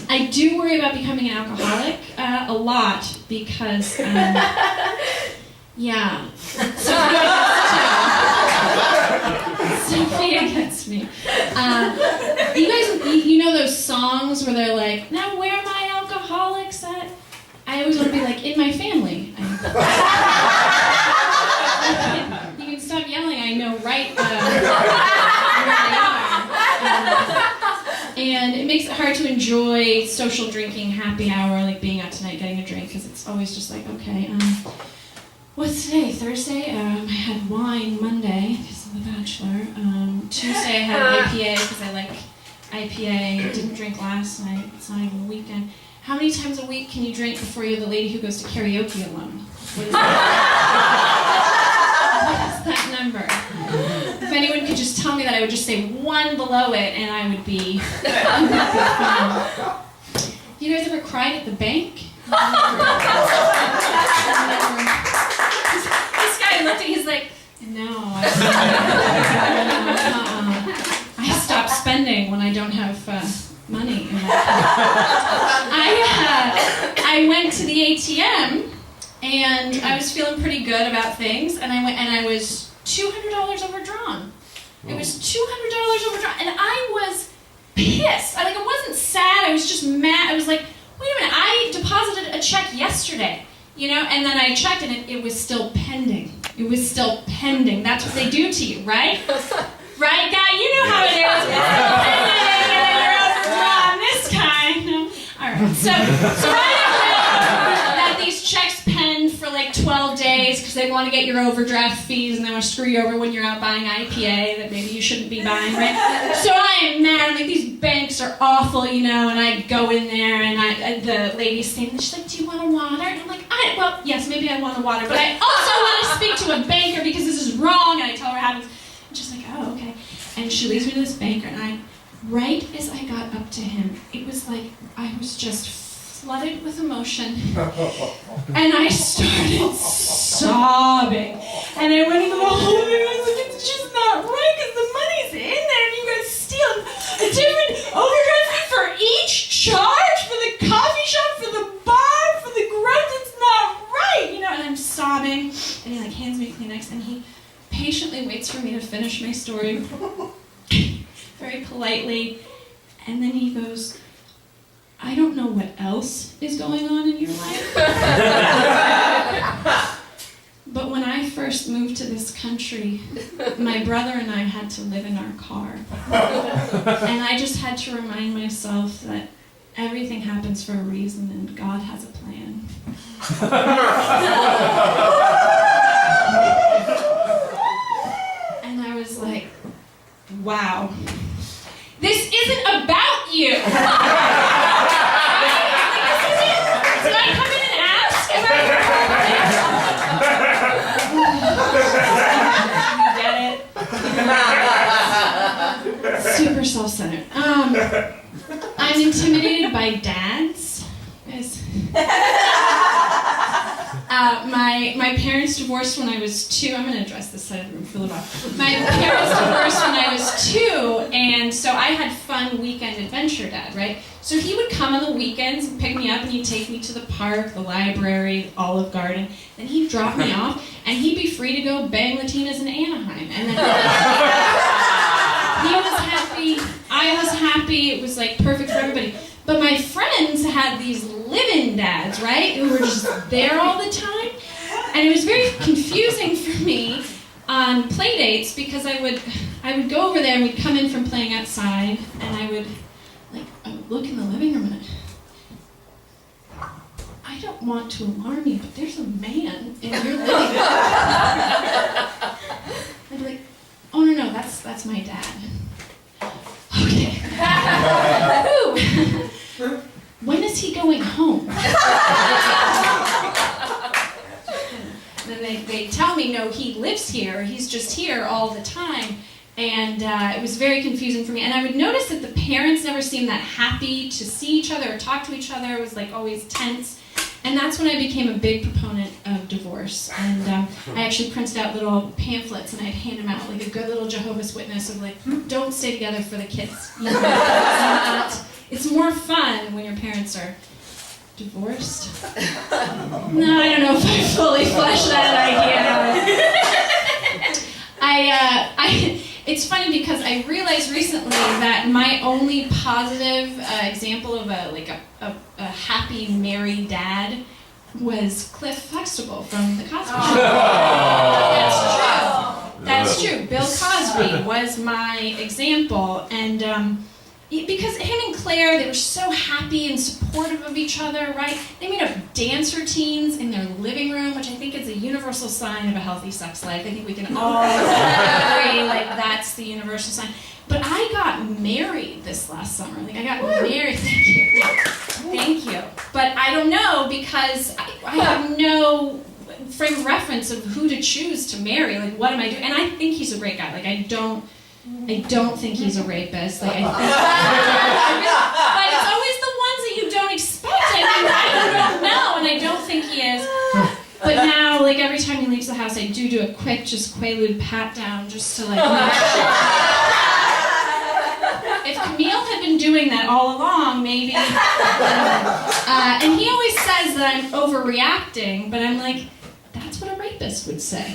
I do worry about becoming an alcoholic a lot because, yeah. Sophia gets me. You guys, you know those songs where they're like, now where are my alcoholics at? I always want to be like, in my family. You can stop yelling, I know right where they are. And it makes it hard to enjoy social drinking, happy hour, like being out tonight, getting a drink, because it's always just like, okay, what's today? Thursday? I had wine Monday, because I'm a bachelor. Tuesday I had an IPA, because I like IPA. I didn't drink last night. It's not even a weekend. How many times a week can you drink before you're the lady who goes to karaoke alone? What is that number? If anyone could just tell me that, I would just say one below it, and I would be You guys ever cried at the bank? This guy looked at me, he's like, no. I stop spending when I don't have money. I went to the ATM, and I was feeling pretty good about things, and I was $200 overdrawn. It was $200 overdrawn, and I was pissed. I wasn't sad, I was just mad. I was like, wait a minute, I deposited a check yesterday, and then I checked, and it was still pending. It was still pending. That's what they do to you, right? Right, guy? You know how it is. It's still pending, and then you're overdrawn. This kind. No. All right. So right after that, these checks penned for 12 days because they want to get your overdraft fees and they want to screw you over when you're out buying IPA that maybe you shouldn't be buying, right? So I am mad. I'm like, these banks are awful, and I go in there and the lady's standing, she's like, do you want a water? And I'm like, well, yes, maybe I want a water, but I also want to speak to a banker because this is wrong. And I tell her how happens. And she's like, oh, okay. And she leads me to this banker, and right as I got up to him, it was like I was just flooded with emotion, and I started sobbing, and I went into the whole thing, and I was like, it's just not right, because the money's in there, and you guys steal a different overdraft fee for each charge, for the coffee shop, for the bar, for the grunt, it's not right, and I'm sobbing, and he hands me Kleenex, and he patiently waits for me to finish my story, very politely, and then he goes, I don't know what else is going on in your life, but when I first moved to this country, my brother and I had to live in our car, and I just had to remind myself that everything happens for a reason and God has a plan. And I was like, wow, this isn't about you. Did I come in and ask about it? You get it? Super self-centered. I'm intimidated by dads. My parents divorced when I was 2. I'm going to address this side of the room for a little while. My parents divorced when I was 2, and so I had fun weekend adventure dad, right? So he would come on the weekends and pick me up, and he'd take me to the park, the library, Olive Garden, then he'd drop me off, and he'd be free to go bang Latinas in Anaheim. And then he was happy, I was happy, it was perfect for everybody. But my friends had these live-in dads, right, who were just there all the time. And it was very confusing for me on play dates because I would go over there and we'd come in from playing outside and I would look in the living room and I don't want to alarm you, but there's a man in your living room. I'd be like, oh no, that's my dad. Okay. When is he going home? And then they tell me, no, he lives here. He's just here all the time. And it was very confusing for me. And I would notice that the parents never seemed that happy to see each other or talk to each other. It was always tense. And that's when I became a big proponent of divorce. And I actually printed out little pamphlets and I'd hand them out like a good little Jehovah's Witness of don't stay together for the kids. It's more fun when your parents are divorced. No, I don't know if I fully fleshed that idea out. It's funny because I realized recently that my only positive example of a happy married dad was Cliff Huxtable from The Cosby Show. That's true. That's true. Bill Cosby was my example, and because him and Claire, they were so happy and supportive of each other, right? They made up dance routines in their living room, which I think is a universal sign of a healthy sex life. I think we can all agree, like, that's the universal sign. But I got married this last summer. Like, I got married. Thank you. Thank you. But I don't know, because I have no frame of reference of who to choose to marry. Like, what am I doing? And I think he's a great guy. Like, I don't think he's a rapist. Like, but it's always the ones that you don't expect. I mean, I don't know, and I don't think he is. But now, like, every time he leaves the house, I do a quick, just Quaalude pat down, just to, like, make sure. If Camille had been doing that all along, maybe. And he always says that I'm overreacting, but I'm like, that's what a rapist would say.